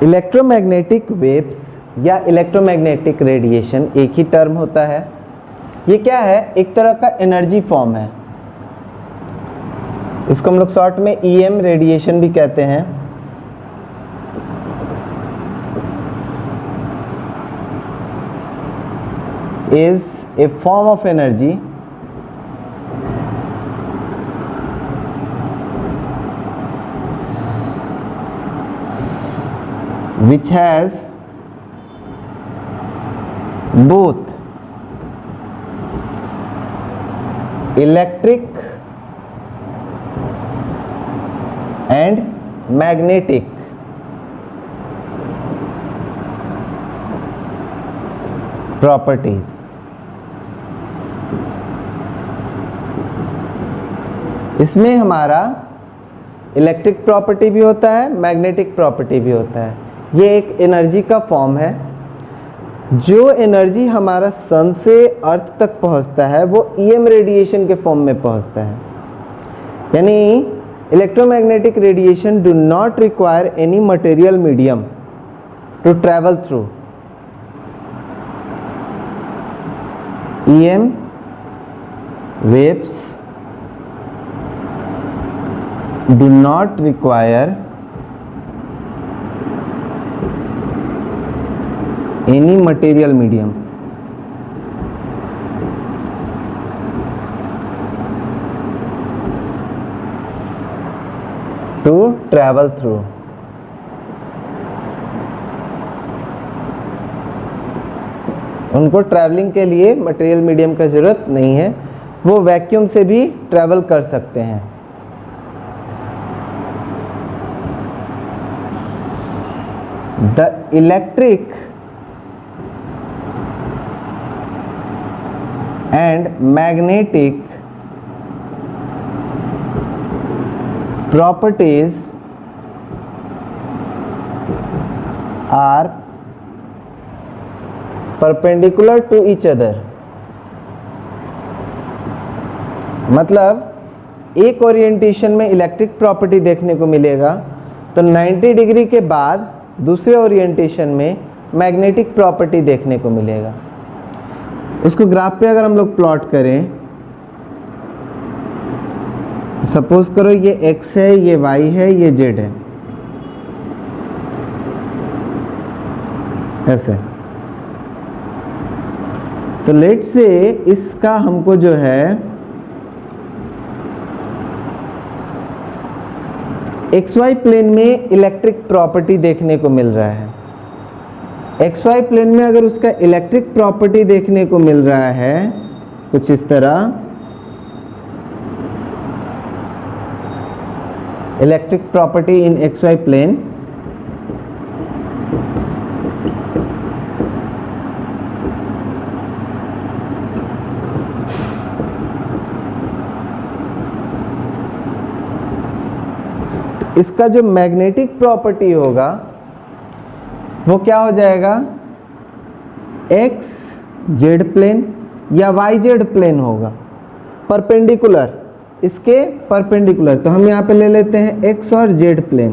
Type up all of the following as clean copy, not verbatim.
Electromagnetic waves या electromagnetic radiation एक ही term होता है। ये क्या है? एक तरह का एनर्जी फॉर्म है। इसको हम लोग शॉर्ट में ईएम रेडिएशन भी कहते हैं। Is a form of energy which has both electric and magnetic properties। इसमें हमारा इलेक्ट्रिक प्रॉपर्टी भी होता है, मैग्नेटिक प्रॉपर्टी भी होता है। ये एक एनर्जी का फॉर्म है। जो एनर्जी हमारा सन से अर्थ तक पहुंचता है वो ईएम रेडिएशन के फॉर्म में पहुंचता है। यानी electromagnetic radiation do not require any material medium to travel through. EM waves do not require any material medium to travel through। उनको ट्रैवलिंग के लिए मटेरियल मीडियम का जरूरत नहीं है, वो वैक्यूम से भी ट्रैवल कर सकते हैं। The electric and magnetic properties are perpendicular to each other। मतलब एक ओरिएंटेशन में इलेक्ट्रिक प्रॉपर्टी देखने को मिलेगा तो 90 डिग्री के बाद दूसरे ओरिएंटेशन में मैग्नेटिक प्रॉपर्टी देखने को मिलेगा। उसको ग्राफ पे अगर हम लोग प्लॉट करें, सपोज करो ये x है, ये y है, ये z है, ऐसे। तो लेट से इसका हमको जो है xy प्लेन में इलेक्ट्रिक प्रॉपर्टी देखने को मिल रहा है। XY प्लेन में अगर उसका इलेक्ट्रिक प्रॉपर्टी देखने को मिल रहा है कुछ इस तरह, electric property in XY plane, तो इसका जो मैग्नेटिक प्रॉपर्टी होगा वो क्या हो जाएगा? एक्स जेड प्लेन या वाई जेड प्लेन होगा, परपेंडिकुलर, इसके परपेंडिकुलर। तो हम यहाँ पे ले लेते हैं एक्स और जेड प्लेन।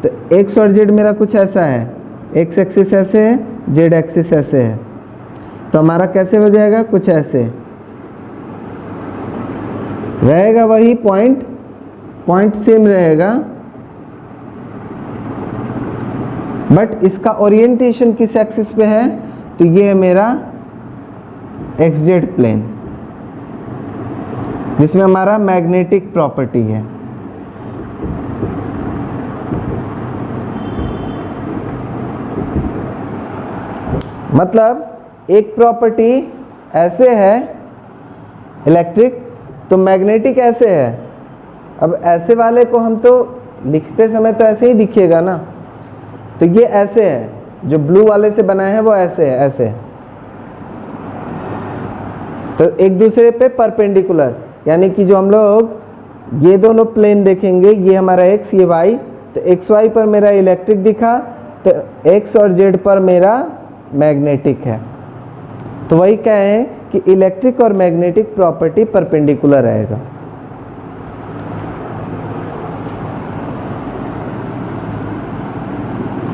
तो एक्स और जेड मेरा कुछ ऐसा है, एक्स एक्सिस ऐसे है, जेड एक्सिस ऐसे है। तो हमारा कैसे हो जाएगा? कुछ ऐसे रहेगा, वही पॉइंट सेम रहेगा, बट इसका ओरिएंटेशन किस एक्सिस पे है? तो ये है मेरा एक्स जेड प्लेन, जिसमें हमारा मैग्नेटिक प्रॉपर्टी है। मतलब एक प्रॉपर्टी ऐसे है इलेक्ट्रिक, तो मैग्नेटिक ऐसे है। अब ऐसे वाले को हम तो लिखते समय तो ऐसे ही दिखेगा ना, तो ये ऐसे है, जो ब्लू वाले से बनाए हैं वो ऐसे है, ऐसे। तो एक दूसरे पे परपेंडिकुलर, यानी कि जो हम लोग ये दोनों प्लेन देखेंगे, ये हमारा x, ये y, तो एक्स वाई पर मेरा इलेक्ट्रिक दिखा, तो x और z पर मेरा मैग्नेटिक है। तो वही क्या है कि इलेक्ट्रिक और मैग्नेटिक प्रॉपर्टी परपेंडिकुलर रहेगा।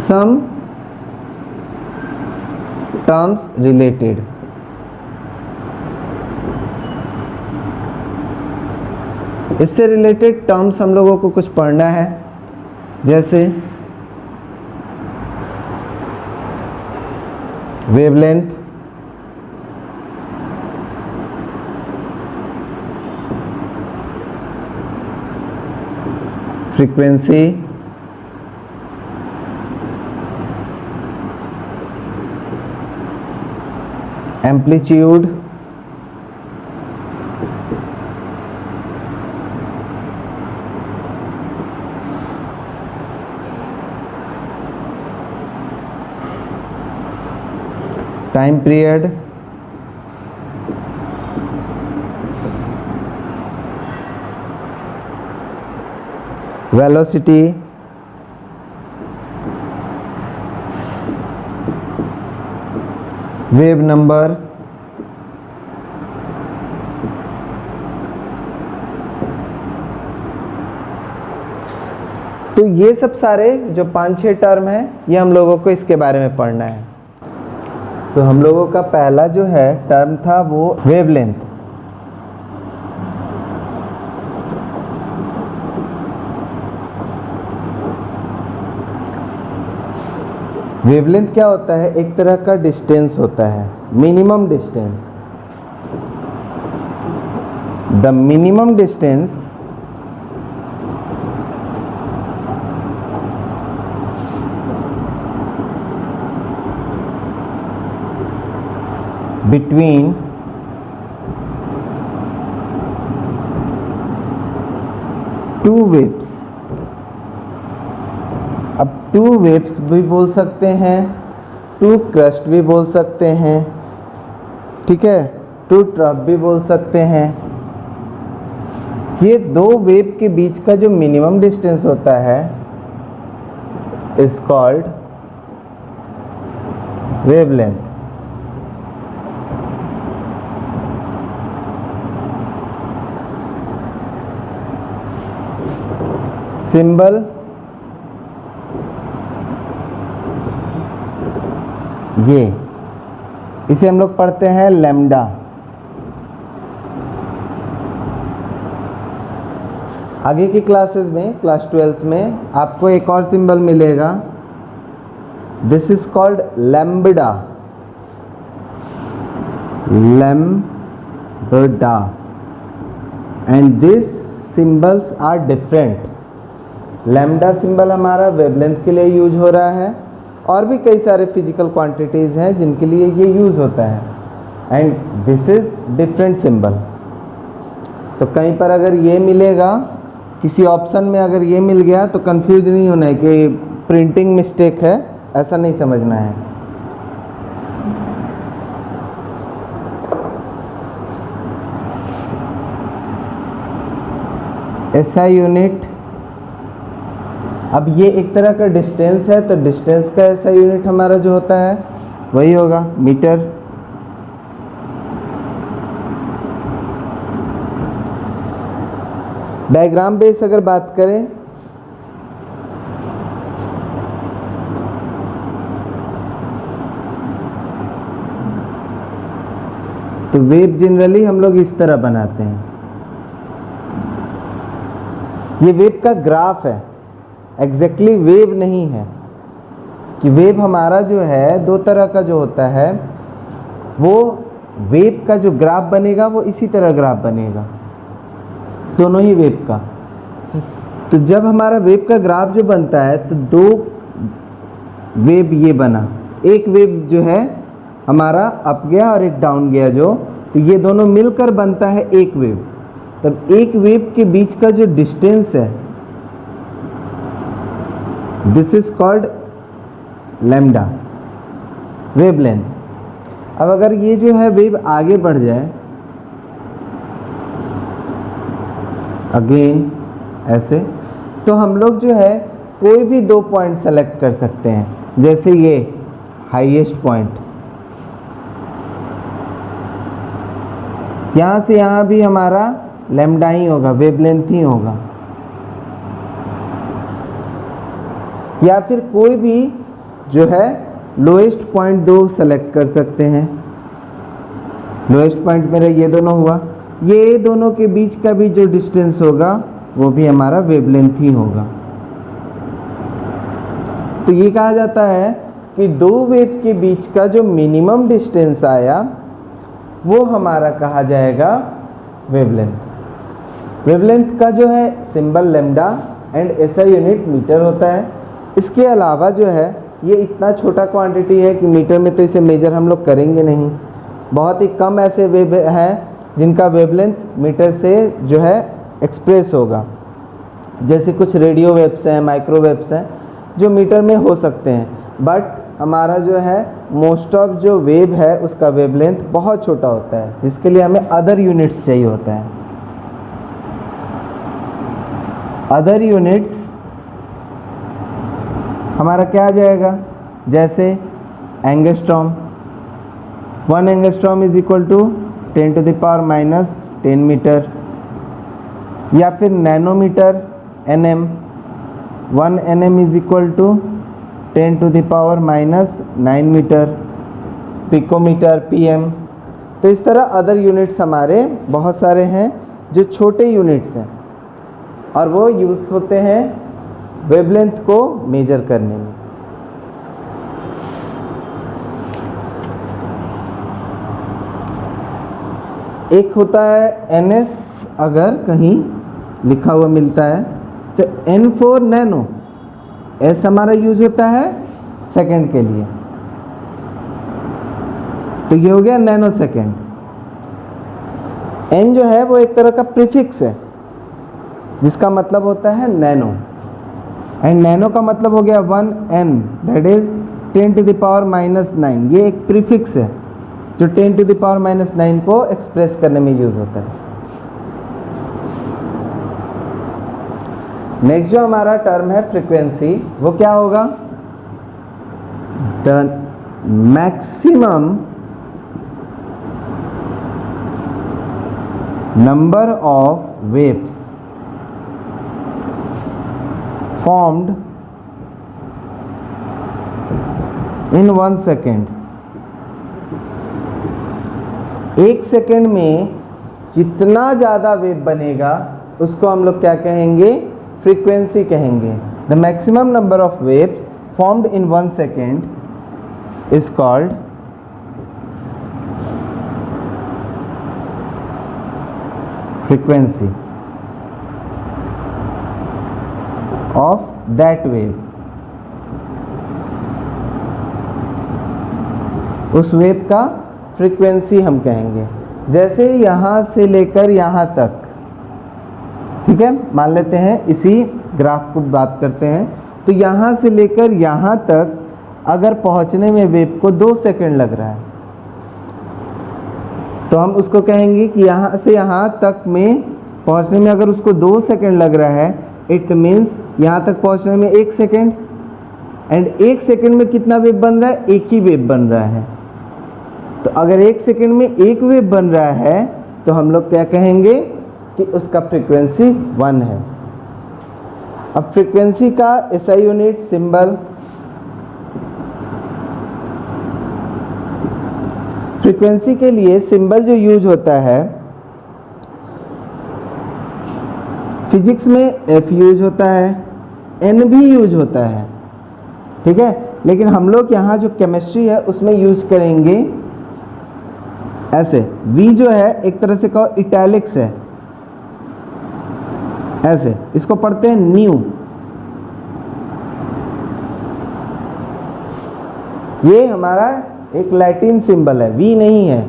Some terms related. इससे रिलेटेड टर्म्स हम लोगों को कुछ पढ़ना है, जैसे wavelength, frequency, amplitude, time period, velocity, wave number, तो ये सब सारे जो 5-6 टर्म हैं ये हम लोगों को इसके बारे में पढ़ना है। सो हम लोगों का पहला जो है टर्म था वो वेवलेंथ। वेवलेंथ क्या होता है? एक तरह का डिस्टेंस होता है, minimum distance. The minimum distance between two waves। अब टू वेव्स भी बोल सकते हैं, टू क्रस्ट भी बोल सकते हैं, ठीक है, टू ट्रफ भी बोल सकते हैं। ये दो वेव के बीच का जो मिनिमम डिस्टेंस होता है इज कॉल्ड वेवलेंथ। सिंबल ये, इसे हम लोग पढ़ते हैं लैम्डा। आगे की क्लासेस में, क्लास 12th में आपको एक और सिंबल मिलेगा, this is called lambda. Lambda and this symbols are different. Lambda symbol हमारा वेवलेंथ के लिए यूज हो रहा है, और भी कई सारे फिजिकल क्वांटिटीज़ हैं जिनके लिए ये यूज़ होता है, and this is different symbol. तो कहीं पर अगर ये मिलेगा, किसी ऑप्शन में अगर ये मिल गया तो कंफ्यूज नहीं होना है कि प्रिंटिंग मिस्टेक है, ऐसा नहीं समझना है। एसआई यूनिट, अब ये एक तरह का डिस्टेंस है, तो डिस्टेंस का ऐसा यूनिट हमारा जो होता है वही होगा मीटर। डायग्राम बेस अगर बात करें, तो वेव जनरली हम लोग इस तरह बनाते हैं। ये वेव का ग्राफ है, एग्जैक्टली वेव नहीं है, कि वेव हमारा जो है दो तरह का जो होता है, वो वेव का जो ग्राफ बनेगा वो इसी तरह ग्राफ बनेगा, दोनों ही वेव का। तो जब हमारा वेव का ग्राफ जो बनता है तो दो वेव ये बना, एक वेव जो है हमारा अप गया और एक डाउन गया, जो तो ये दोनों मिलकर बनता है एक वेव। तब एक वेव के बीच का जो डिस्टेंस है this is called lambda, wavelength. अब अगर ये जो है वेव आगे बढ़ जाए, अगेन ऐसे, तो हम लोग जो है कोई भी दो पॉइंट सेलेक्ट कर सकते हैं, जैसे ये हाईएस्ट पॉइंट, यहाँ से यहाँ भी हमारा लैम्डा ही होगा, वेवलेंथ ही होगा। या फिर कोई भी जो है लोएस्ट पॉइंट दो सेलेक्ट कर सकते हैं। लोएस्ट पॉइंट मेरा ये दोनों हुआ, ये दोनों के बीच का भी जो डिस्टेंस होगा वो भी हमारा वेवलेंथ ही होगा। तो ये कहा जाता है कि दो वेव के बीच का जो मिनिमम डिस्टेंस आया वो हमारा कहा जाएगा वेवलेंथ। वेवलेंथ का जो है symbol lambda and SI unit metre होता है। इसके अलावा जो है ये इतना छोटा क्वांटिटी है कि मीटर में तो इसे मेजर हम लोग करेंगे नहीं। बहुत ही कम ऐसे वेव हैं जिनका वेवलेंथ मीटर से जो है एक्सप्रेस होगा, जैसे कुछ रेडियो वेव्स हैं, माइक्रोवेव्स हैं जो मीटर में हो सकते हैं। बट हमारा जो है मोस्ट ऑफ जो वेव है उसका वेवलेंथ बहुत छोटा होता है, जिसके लिए हमें अदर यूनिट्स चाहिए होता है। अदर यूनिट्स हमारा क्या आ जाएगा, जैसे angstrom. 1 angstrom is equal to 10 to the power minus 10 metre, या फिर nanometre nm। 1 nm is equal to 10 to the power minus 9 metre. Picometre pm। तो इस तरह अदर यूनिट्स हमारे बहुत सारे हैं जो छोटे यूनिट्स हैं और वो यूज़ होते हैं वेवलेंथ को मेजर करने में। एक होता है ns, अगर कहीं लिखा हुआ मिलता है तो n फॉर नैनो। s हमारा यूज होता है सेकंड के लिए, तो ये हो गया नैनो सेकंड। n जो है वो एक तरह का प्रीफिक्स है जिसका मतलब होता है नैनो, एंड नैनो का मतलब हो गया 1n, that is 10 to the power minus 9। ये एक प्रीफिक्स है जो 10 टू द पावर माइनस 9 को एक्सप्रेस करने में यूज होता है। नेक्स्ट जो हमारा टर्म है फ्रीक्वेंसी, वो क्या होगा, the maximum number of waves formed in 1 second। 1 second में जितना ज़्यादा वेव बनेगा उसको हम लोग क्या कहेंगे, फ्रीक्वेंसी कहेंगे। The maximum number of waves formed in 1 second is called frequency of that wave। उस वेव का फ्रीक्वेंसी हम कहेंगे। जैसे यहाँ से लेकर यहाँ तक, ठीक है, मान लेते हैं इसी ग्राफ को बात करते हैं, तो यहाँ से लेकर यहाँ तक अगर पहुँचने में वेव को 2 सेकंड लग रहा है तो हम उसको कहेंगे कि यहाँ से यहाँ तक में पहुँचने में अगर उसको 2 सेकंड लग रहा है, इट मीन्स यहाँ तक पहुँचने में 1 सेकेंड। एंड 1 सेकेंड में कितना वेव बन रहा है, एक ही वेव बन रहा है। तो अगर 1 सेकेंड में एक वेव बन रहा है तो हम लोग क्या कहेंगे कि उसका फ्रीक्वेंसी 1 है। अब फ्रीक्वेंसी का एसआई यूनिट सिंबल, फ्रीक्वेंसी के लिए सिंबल जो यूज होता है, फिजिक्स में F यूज होता है, N भी यूज होता है, ठीक है, लेकिन हम लोग यहाँ जो केमिस्ट्री है उसमें यूज करेंगे ऐसे। V जो है एक तरह से कहो इटैलिक्स है, ऐसे इसको पढ़ते हैं न्यू। ये हमारा एक लैटिन सिंबल है, V नहीं है,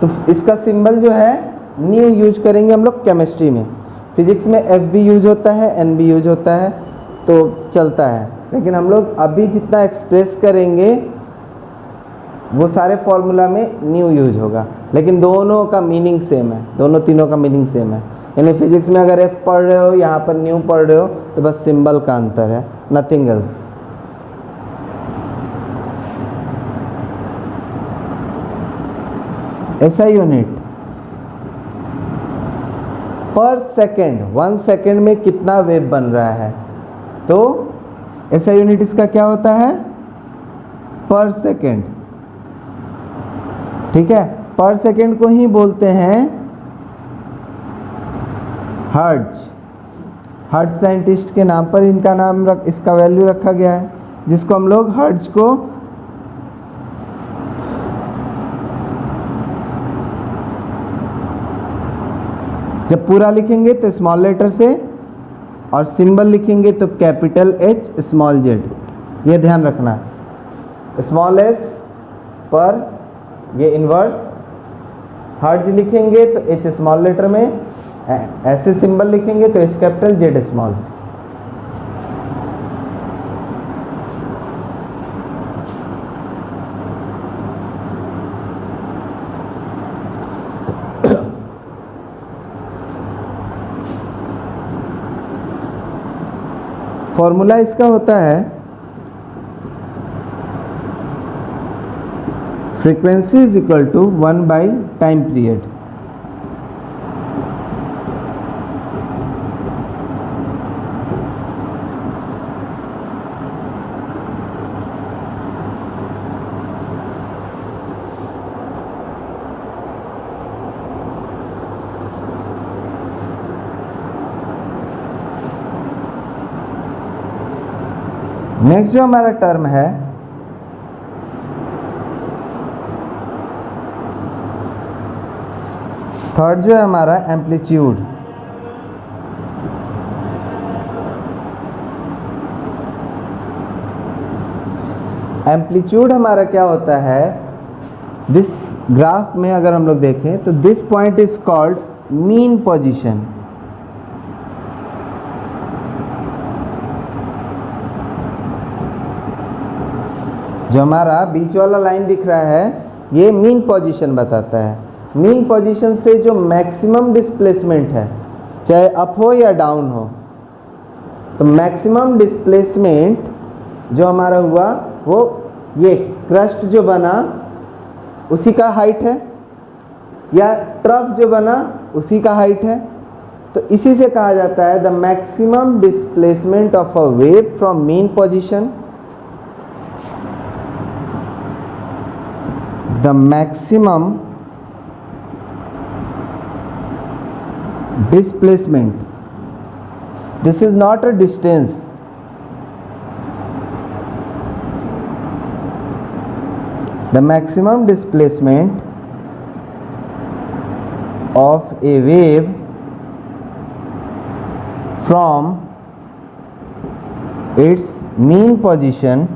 तो इसका सिंबल जो है न्यू यूज करेंगे हम लोग केमिस्ट्री में। फिजिक्स में F भी यूज होता है, N भी यूज होता है, तो चलता है, लेकिन हम लोग अभी जितना एक्सप्रेस करेंगे वो सारे फॉर्मूला में न्यू यूज होगा, लेकिन दोनों का मीनिंग सेम है, दोनों तीनों का मीनिंग सेम है। यानी फिजिक्स में अगर F पढ़ रहे हो, यहाँ पर न्यू पढ़ रहे हो, तो बस सिंबल का अंतर है, नथिंग एल्स। ऐसा यूनिट पर सेकेंड, 1 सेकेंड में कितना वेव बन रहा है, तो ऐसा यूनिट इसका क्या होता है, पर सेकेंड, ठीक है। पर सेकेंड को ही बोलते हैं हर्ट्ज। हर्ट्ज साइंटिस्ट के नाम पर इनका नाम इसका वैल्यू रखा गया है, जिसको हम लोग हर्ट्ज को जब पूरा लिखेंगे तो स्मॉल लेटर से और सिंबल लिखेंगे तो कैपिटल एच स्मॉल जेड, ये ध्यान रखना। स्मॉल एस पर ये इन्वर्स, हर्ट्ज लिखेंगे तो एच स्मॉल लेटर में, ऐसे सिंबल लिखेंगे तो H capital Z small. Formula इसका होता है frequency is equal to 1 by time period. Next जो हमारा टर्म है थर्ड जो है हमारा एम्पलीट्यूड। एम्पलीट्यूड हमारा क्या होता है, दिस ग्राफ में अगर हम लोग देखें तो this point is called mean position. जो हमारा बीच वाला लाइन दिख रहा है ये मीन पोजीशन बताता है। मीन पोजीशन से जो मैक्सिमम डिस्प्लेसमेंट है, चाहे अप हो या डाउन हो, तो मैक्सिमम डिस्प्लेसमेंट जो हमारा हुआ वो ये क्रस्ट जो बना उसी का हाइट है, या ट्रफ जो बना उसी का हाइट है। तो इसी से कहा जाता है the maximum displacement of a wave from mean position, the maximum displacement. This is not a distance. The maximum displacement of a wave from its mean position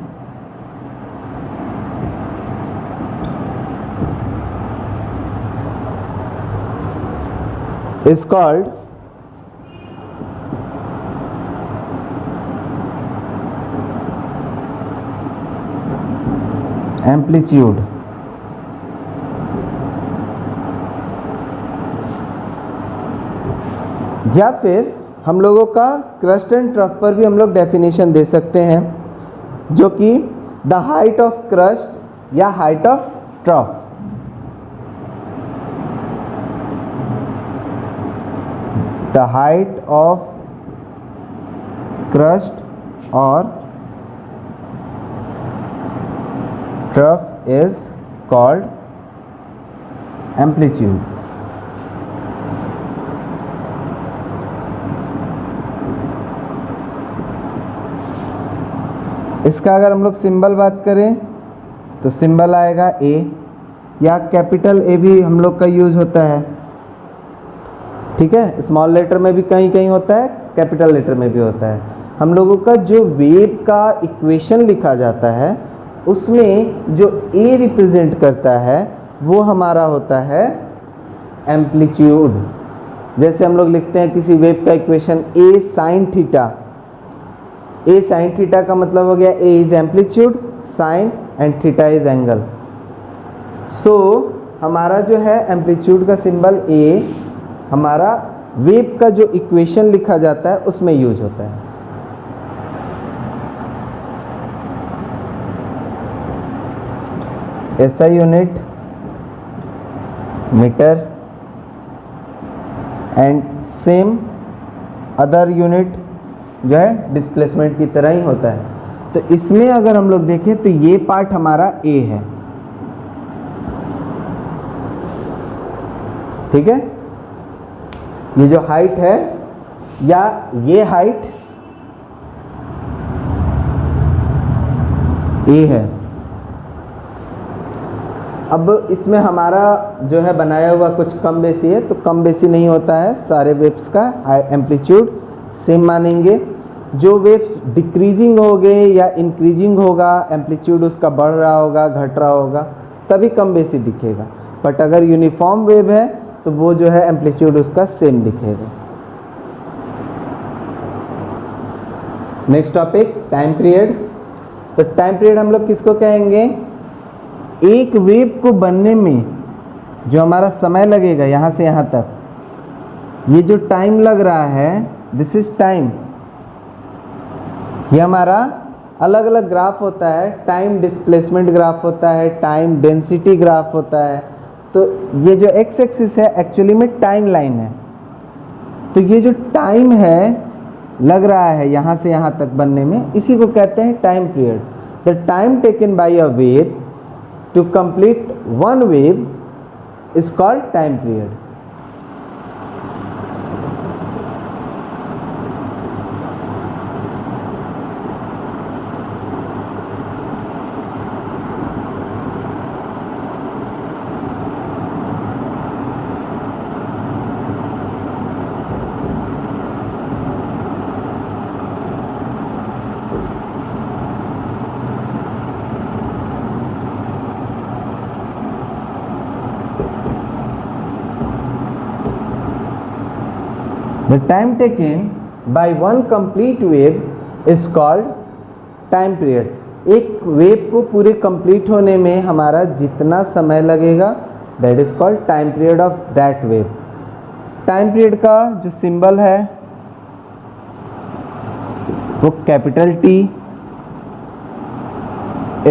is called amplitude। या फिर हम लोगों का क्रस्ट एंड ट्रफ पर भी हम लोग definition दे सकते हैं, जो कि द हाइट ऑफ क्रस्ट या height of trough. The height of crust or trough is called amplitude। इसका अगर हम लोग सिंबल बात करें तो सिंबल आएगा ए, या कैपिटल ए भी हम लोग का यूज़ होता है, ठीक है। स्मॉल लेटर में भी कहीं कहीं होता है, कैपिटल लेटर में भी होता है। हम लोगों का जो वेव का इक्वेशन लिखा जाता है उसमें जो ए रिप्रेजेंट करता है वो हमारा होता है एम्पलीट्यूड। जैसे हम लोग लिखते हैं किसी वेव का equation A sine theta, A sine theta का मतलब हो गया A is amplitude, sine and theta is angle. So हमारा जो है एम्पलीट्यूड का सिंबल ए हमारा वेव का जो इक्वेशन लिखा जाता है उसमें यूज होता है। ऐसा unit metre and same other unit जो है डिस्प्लेसमेंट की तरह ही होता है। तो इसमें अगर हम लोग देखें तो ये पार्ट हमारा ए है, ठीक है। ये जो हाइट है या ये हाइट ए है। अब इसमें हमारा जो है बनाया हुआ कुछ कम बेसी है, तो कम बेसी नहीं होता है, सारे वेव्स का एम्पलीट्यूड सेम मानेंगे। जो वेव्स डिक्रीजिंग हो गए या इंक्रीजिंग होगा, एम्पलीट्यूड उसका बढ़ रहा होगा, घट रहा होगा, तभी कम बेसी दिखेगा। बट अगर यूनिफॉर्म वेव है तो वो जो है एम्पलीट्यूड उसका सेम दिखेगा। Next topic time period. तो टाइम पीरियड हम लोग किसको कहेंगे? एक वेव को बनने में जो हमारा समय लगेगा यहाँ से यहाँ तक, ये जो टाइम लग रहा है, दिस इज टाइम। ये हमारा अलग अलग ग्राफ होता है, टाइम डिस्प्लेसमेंट ग्राफ होता है, टाइम डेंसिटी ग्राफ होता है। तो ये जो एक्स एक्सिस है एक्चुअली में टाइम लाइन है। तो ये जो टाइम है लग रहा है यहाँ से यहाँ तक बनने में, इसी को कहते हैं time period. The time taken by a wave to complete one wave is called time period. The time taken by one complete wave is called time period. एक वेव को पूरे कंप्लीट होने में हमारा जितना समय लगेगा, that is called time period of that wave. Time period का जो सिंबल है वो capital T,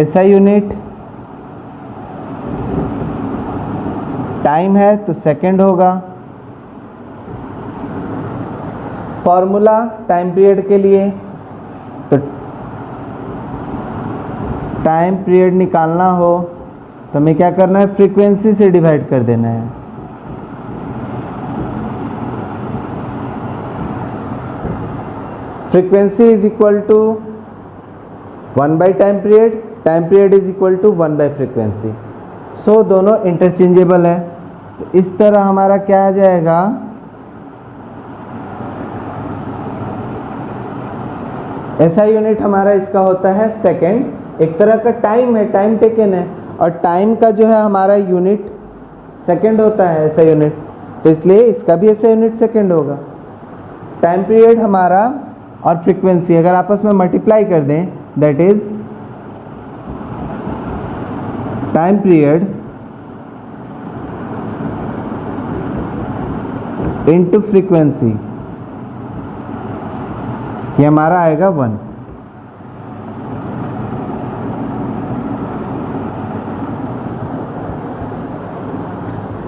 SI unit, time है तो सेकंड होगा। फॉर्मूला टाइम पीरियड के लिए, तो टाइम पीरियड निकालना हो तो हमें क्या करना है? फ्रीक्वेंसी से डिवाइड कर देना है। Frequency is equal to 1 by time period, time period is equal to 1 by frequency. So दोनों इंटरचेंजेबल है। तो इस तरह हमारा क्या आ जाएगा? ऐसा यूनिट हमारा इसका होता है सेकंड। एक तरह का टाइम है, टाइम टेकन है, और टाइम का जो है हमारा यूनिट सेकंड होता है, ऐसा यूनिट। तो इसलिए इसका भी ऐसा यूनिट सेकंड होगा। टाइम पीरियड हमारा और फ्रीक्वेंसी अगर आपस में मल्टीप्लाई कर दें, that is time period into frequency, ये हमारा आएगा 1।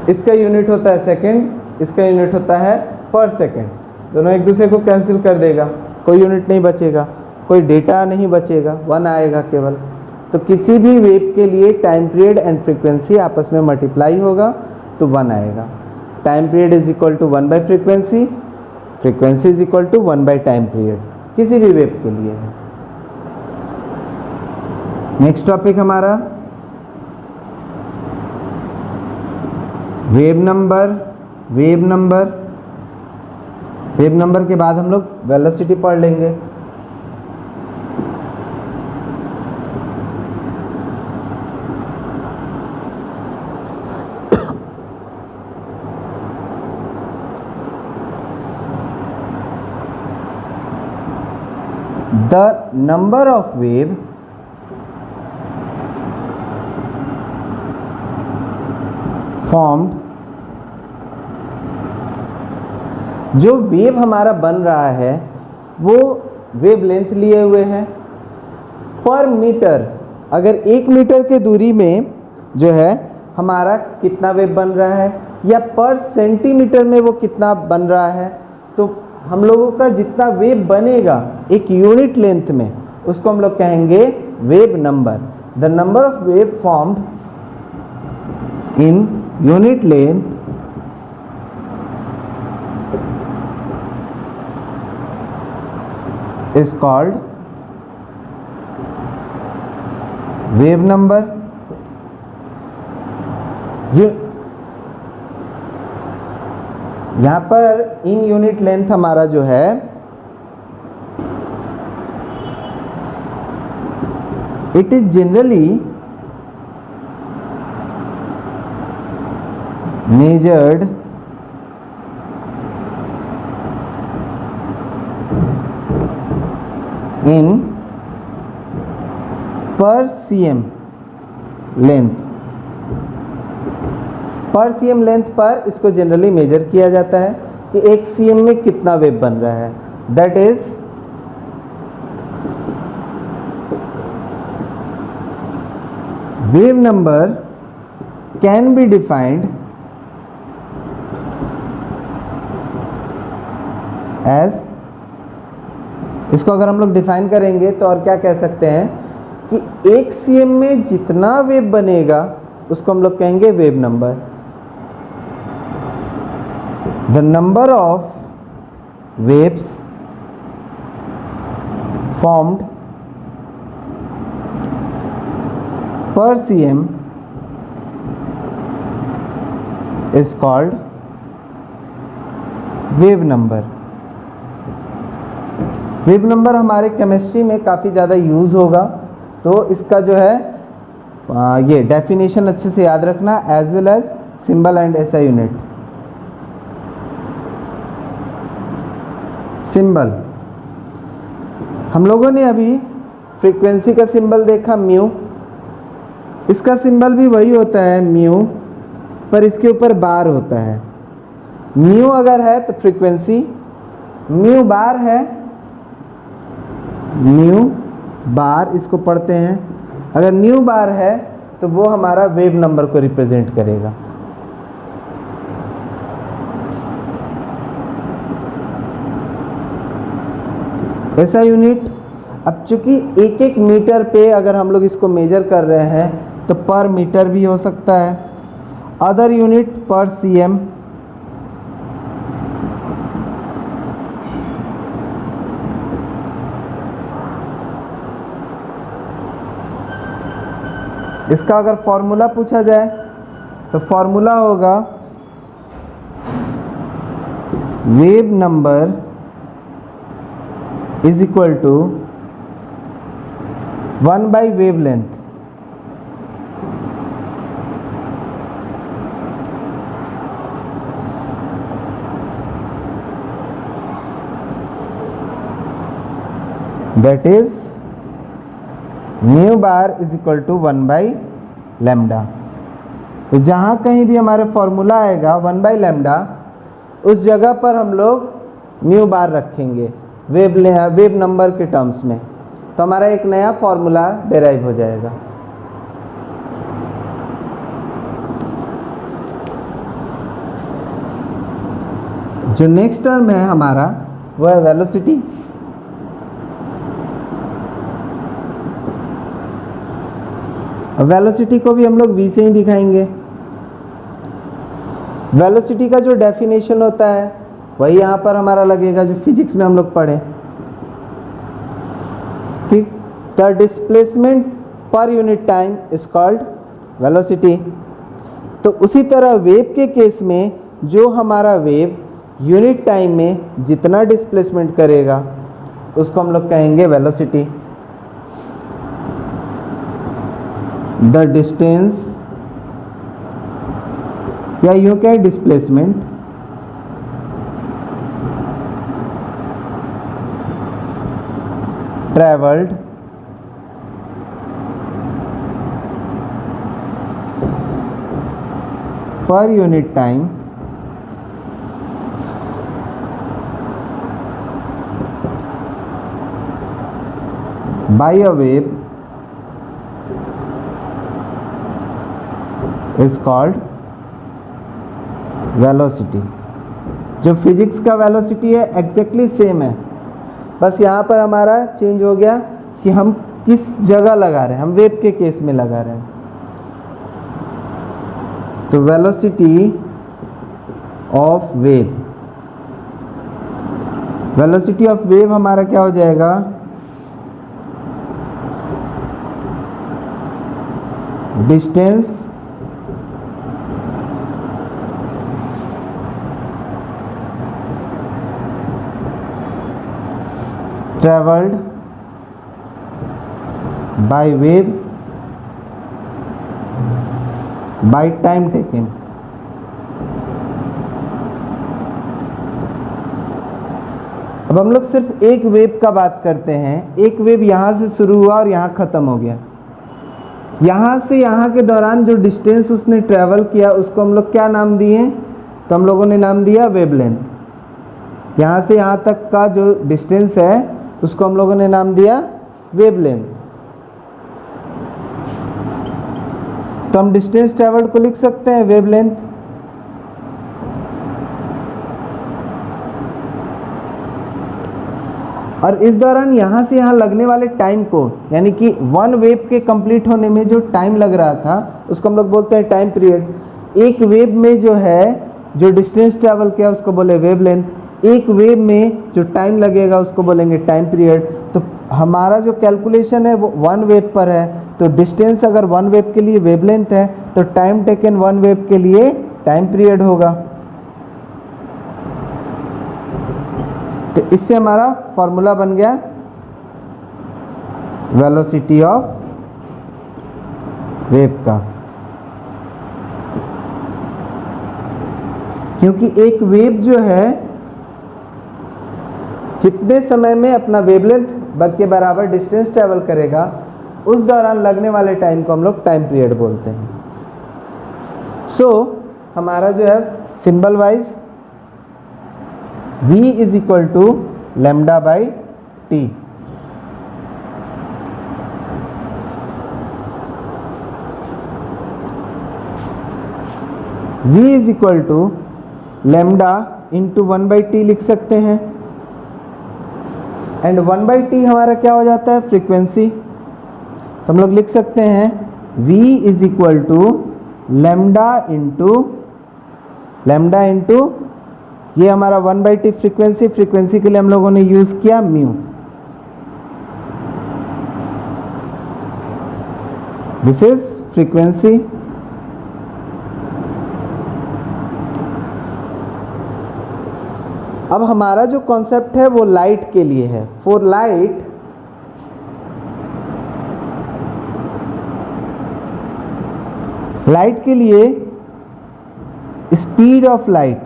इसका यूनिट होता है सेकंड, इसका यूनिट होता है पर सेकंड। दोनों एक दूसरे को कैंसिल कर देगा, कोई यूनिट नहीं बचेगा, कोई डेटा नहीं बचेगा, 1 आएगा केवल। तो किसी भी वेव के लिए टाइम पीरियड एंड फ्रीक्वेंसी आपस में मल्टीप्लाई होगा तो 1 आएगा। Time period is equal to 1 by frequency, frequency is equal to 1 by time period, किसी भी वेव के लिए है। नेक्स्ट टॉपिक हमारा वेव नंबर। वेव नंबर के बाद हम लोग वेलोसिटी पढ़ लेंगे। The number of wave formed, जो वेव हमारा बन रहा है वो वेव लेंथ लिए हुए है पर मीटर। अगर 1 मीटर के दूरी में जो है हमारा कितना वेव बन रहा है, या पर सेंटीमीटर में वो कितना बन रहा है, तो हम लोगों का जितना वेव बनेगा एक यूनिट लेंथ में, उसको हम लोग कहेंगे wave number. The number of wave formed in unit length is called wave number। यहां पर इन यूनिट लेंथ हमारा जो है it is generally measured in per cm length. पर cm लेंथ पर इसको जनरली मेजर किया जाता है कि एक cm में कितना वेव बन रहा है। That is wave number can be defined as, इसको अगर हम लोग डिफाइन करेंगे तो और क्या कह सकते हैं कि एक cm में जितना वेव बनेगा उसको हम लोग कहेंगे wave number. The number of waves formed पर cm is called wave number. Wave number हमारे केमिस्ट्री में काफ़ी ज़्यादा यूज़ होगा, तो इसका जो है ये डेफिनेशन अच्छे से याद रखना as well as symbol and SI unit. Symbol हम लोगों ने अभी फ्रीक्वेंसी का सिंबल देखा म्यू, इसका सिंबल भी वही होता है म्यू, पर इसके ऊपर बार होता है। म्यू अगर है तो फ्रीक्वेंसी, म्यू बार है, न्यू बार इसको पढ़ते हैं। अगर न्यू बार है तो वो हमारा वेव नंबर को रिप्रेजेंट करेगा। ऐसा यूनिट, अब चूंकि एक एक मीटर पे अगर हम लोग इसको मेजर कर रहे हैं तो पर मीटर भी हो सकता है। अदर यूनिट पर cm, इसका अगर फॉर्मूला पूछा जाए तो फॉर्मूला होगा wave number is equal to 1 by wavelength. That is mu bar is equal to 1 by lambda. तो जहाँ कहीं भी हमारे फॉर्मूला आएगा 1 बाई लैम्डा, उस जगह पर हम लोग म्यू बार रखेंगे वेव नंबर के टर्म्स में, तो हमारा एक नया फॉर्मूला डेराइव हो जाएगा। जो नेक्स्ट टर्म है हमारा वो है वेलोसिटी। वेलोसिटी को भी हम लोग v से ही दिखाएंगे। वेलोसिटी का जो डेफिनेशन होता है वही यहाँ पर हमारा लगेगा जो फिजिक्स में हम लोग पढ़े कि द डिस्प्लेसमेंट पर unit time is called velocity. तो उसी तरह वेव के केस में जो हमारा वेव यूनिट टाइम में जितना डिस्प्लेसमेंट करेगा उसको हम लोग कहेंगे वेलोसिटी। द डिस्टेंस या यूं क्या है displacement travelled per unit time by a wave is called velocity. जो फिजिक्स का वेलोसिटी है एग्जैक्टली सेम है, बस यहाँ पर हमारा चेंज हो गया कि हम किस जगह लगा रहे हैं, हम वेव के केस में लगा रहे हैं। तो velocity of wave, velocity of wave हमारा क्या हो जाएगा, distance travelled by wave by time taken. अब हम लोग सिर्फ एक वेव का बात करते हैं। एक वेव यहाँ से शुरू हुआ और यहाँ ख़त्म हो गया। यहाँ से यहाँ के दौरान जो डिस्टेंस उसने ट्रैवल किया उसको हम लोग क्या नाम दिए, तो हम लोगों ने नाम दिया वेवलेंथ। यहाँ से यहाँ तक का जो डिस्टेंस है उसको हम लोगों ने नाम दिया वेवलेंथ। तो हम डिस्टेंस ट्रैवल्ड को लिख सकते हैं वेवलेंथ। और इस दौरान यहाँ से यहाँ लगने वाले टाइम को, यानी कि वन वेव के कंप्लीट होने में जो टाइम लग रहा था उसको हम लोग बोलते हैं टाइम पीरियड। एक वेव में जो है जो डिस्टेंस ट्रैवल किया उसको बोले वेवलेंथ, एक वेव में जो टाइम लगेगा उसको बोलेंगे टाइम पीरियड। तो हमारा जो कैलकुलेशन है वो वन वेव पर है, तो डिस्टेंस अगर वन वेव के लिए वेवलेंथ है तो टाइम टेकन वन वेव के लिए टाइम पीरियड होगा। तो इससे हमारा फॉर्मूला बन गया वेलोसिटी ऑफ वेव का। क्योंकि एक वेव जो है जितने समय में अपना वेवलेंथ के बराबर डिस्टेंस ट्रैवल करेगा उस दौरान लगने वाले टाइम को हम लोग टाइम पीरियड बोलते हैं। सो हमारा जो है symbol wise v is equal to lambda by t. v is equal to lambda into 1/t लिख सकते हैं। एंड 1/t हमारा क्या हो जाता है, फ्रीक्वेंसी। तो हम लोग लिख सकते हैं v is equal to lambda into ये हमारा 1/t फ्रीक्वेंसी। फ्रीक्वेंसी के लिए हम लोगों ने यूज किया म्यू। This is frequency. अब हमारा जो कॉन्सेप्ट है वो लाइट के लिए है। फॉर लाइट के लिए स्पीड ऑफ लाइट,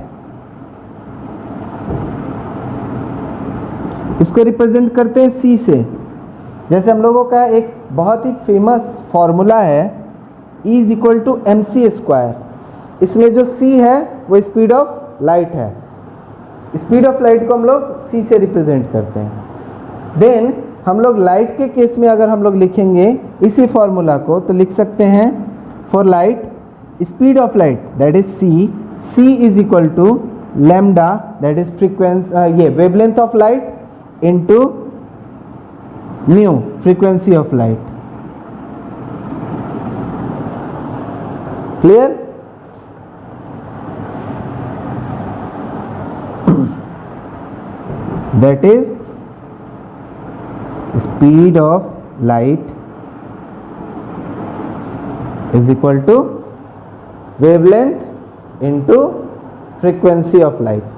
इसको रिप्रेजेंट करते हैं c से। जैसे हम लोगों का एक बहुत ही फेमस फॉर्मूला है E is equal to mc square. इसमें जो c है वो स्पीड ऑफ लाइट है। स्पीड ऑफ लाइट को हम लोग c से रिप्रेजेंट करते हैं। देन हम लोग लाइट के केस में अगर हम लोग लिखेंगे इसी फॉर्मूला को तो लिख सकते हैं for light speed of light that is c is equal to lambda that is frequency ये wavelength of light into mu frequency of light. Clear? That is speed of light is equal to wavelength into frequency of light.